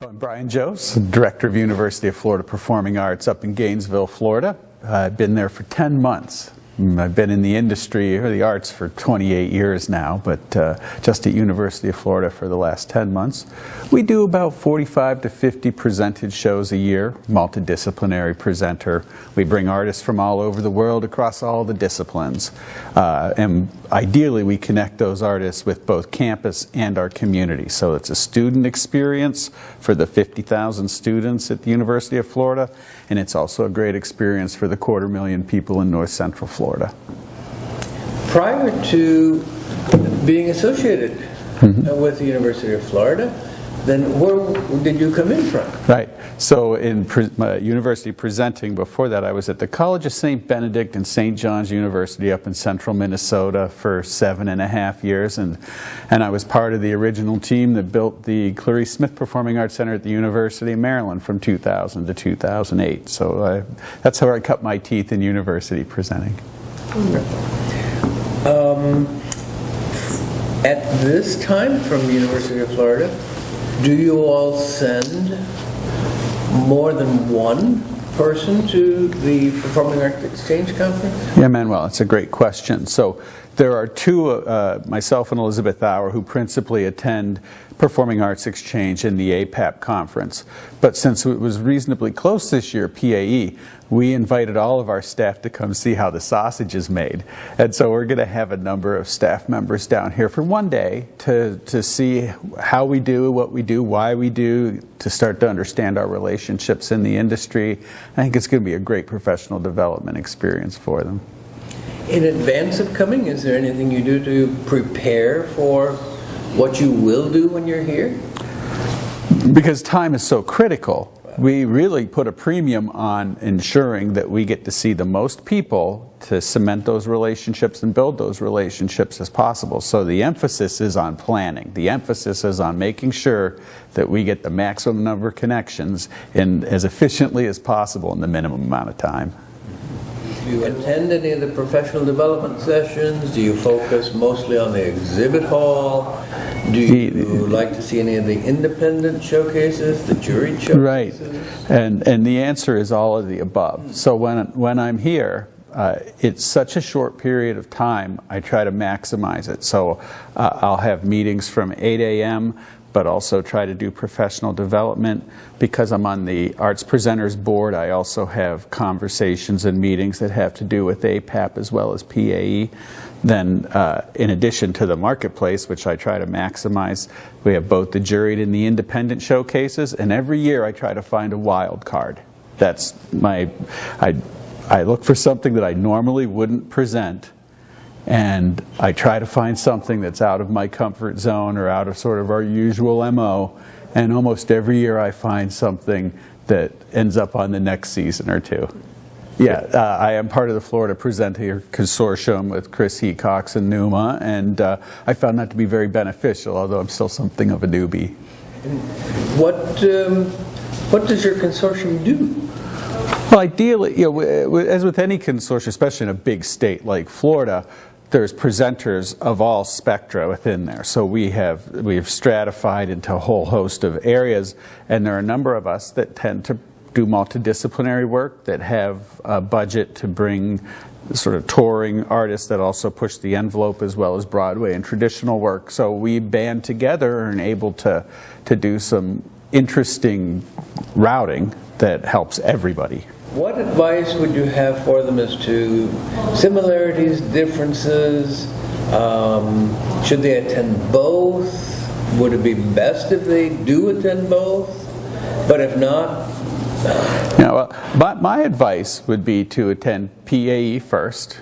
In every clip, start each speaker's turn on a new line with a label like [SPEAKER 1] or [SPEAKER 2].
[SPEAKER 1] I'm Brian Jose, Director of University of Florida Performing Arts up in Gainesville, Florida. I've been there for 10 months. I've been in the industry or the arts for 28 years now, but just at University of Florida for the last 10 months. We do about 45 to 50 presented shows a year, multidisciplinary presenter. We bring artists from all over the world across all the disciplines. And ideally, we connect those artists with both campus and our community. So it's a student experience for the 50,000 students at the University of Florida, and it's also a great experience for the 250,000 people in North Central Florida.
[SPEAKER 2] Prior to being associated with the University of Florida, then where did you come in from?
[SPEAKER 1] Right. So in university presenting, before that I was at the College of St. Benedict and St. John's University up in central Minnesota for 7.5 years, and I was part of the original team that built the Clarice Smith Performing Arts Center at the University of Maryland from 2000 to 2008. So that's how I cut my teeth in university presenting.
[SPEAKER 2] At this time from the University of Florida, do you all send more than one person to the Performing Arts Exchange Conference?
[SPEAKER 1] Yeah, Manuel, it's a great question. So there are two, myself and Elizabeth Auer, who principally attend Performing Arts Exchange in the APAP conference. But since it was reasonably close this year, PAE, we invited all of our staff to come see how the sausage is made. And so we're going to have a number of staff members down here for one day to see how we do, what we do, why we do, to start to understand our relationships in the industry. I think it's going to be a great professional development experience for them.
[SPEAKER 2] In advance of coming, is there anything you do to prepare for what you will do when you're here?
[SPEAKER 1] Because time is so critical, we really put a premium on ensuring that we get to see the most people to cement those relationships and build those relationships as possible. So the emphasis is on planning. The emphasis is on making sure that we get the maximum number of connections in as efficiently as possible in the minimum amount of time.
[SPEAKER 2] Do you attend any of the professional development sessions? Do you focus mostly on the exhibit hall? Do you like to see any of the independent showcases, the juried showcases?
[SPEAKER 1] Right, and the answer is all of the above. So when I'm here, it's such a short period of time, I try to maximize it. So I'll have meetings from 8 a.m., but also try to do professional development. Because I'm on the Arts Presenters Board, I also have conversations and meetings that have to do with APAP as well as PAE. Then, in addition to the marketplace, which I try to maximize, we have both the juried and the independent showcases, and every year I try to find a wild card. That's I look for something that I normally wouldn't present, and I try to find something that's out of my comfort zone or out of sort of our usual MO, and almost every year I find something that ends up on the next season or two. Yeah, I am part of the Florida Presenter Consortium with Chris Hecox and Numa, and I found that to be very beneficial, although I'm still something of a newbie.
[SPEAKER 2] What does your consortium do?
[SPEAKER 1] Well, ideally, as with any consortium, especially in a big state like Florida, there's presenters of all spectra within there. So we've stratified into a whole host of areas, and there are a number of us that tend to do multidisciplinary work, that have a budget to bring sort of touring artists that also push the envelope, as well as Broadway and traditional work. So we band together and are able to do some interesting routing that helps everybody.
[SPEAKER 2] What advice would you have for them as to similarities, differences? Should they attend both? Would it be best if they do attend both? But if not?
[SPEAKER 1] My advice would be to attend PAE first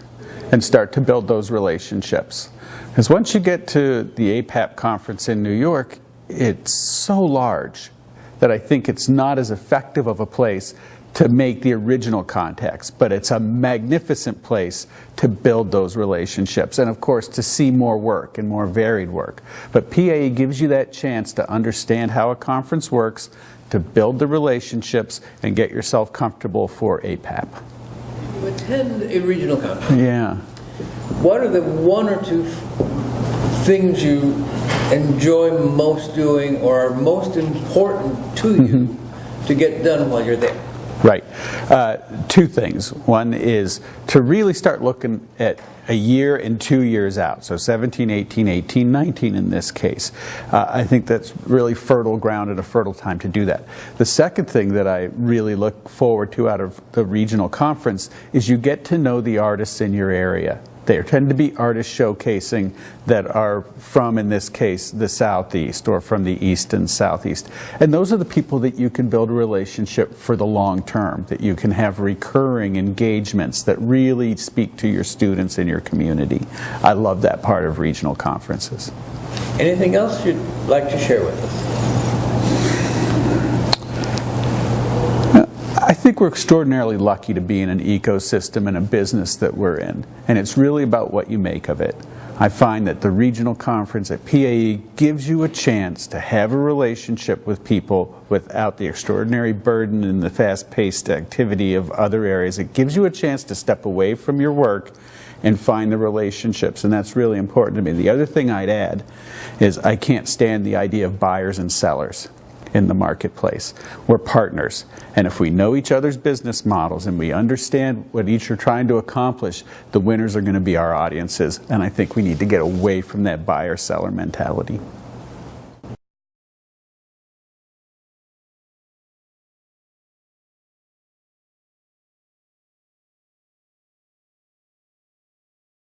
[SPEAKER 1] and start to build those relationships. Because once you get to the APAP conference in New York, it's so large that I think it's not as effective of a place to make the original contacts, but it's a magnificent place to build those relationships and, of course, to see more work and more varied work. But PAE gives you that chance to understand how a conference works, to build the relationships and get yourself comfortable for APAP.
[SPEAKER 2] You attend a regional conference.
[SPEAKER 1] Yeah.
[SPEAKER 2] What are the one or two things you enjoy most doing or are most important to you to get done while you're there?
[SPEAKER 1] Right. Two things. One is to really start looking at a year and 2 years out, so 17, 18, 18, 19 in this case. I think that's really fertile ground and a fertile time to do that. The second thing that I really look forward to out of the regional conference is you get to know the artists in your area. There tend to be artists showcasing that are from, in this case, the Southeast or from the East and Southeast. And those are the people that you can build a relationship for the long term, that you can have recurring engagements that really speak to your students in your community. I love that part of regional conferences.
[SPEAKER 2] Anything else you'd like to share with us?
[SPEAKER 1] I think we're extraordinarily lucky to be in an ecosystem and a business that we're in, and it's really about what you make of it. I find that the regional conference at PAE gives you a chance to have a relationship with people without the extraordinary burden and the fast-paced activity of other areas. It gives you a chance to step away from your work and find the relationships, and that's really important to me. The other thing I'd add is I can't stand the idea of buyers and sellers in the marketplace. We're partners, and if we know each other's business models and we understand what each are trying to accomplish, the winners are going to be our audiences, and I think we need to get away from that buyer-seller mentality.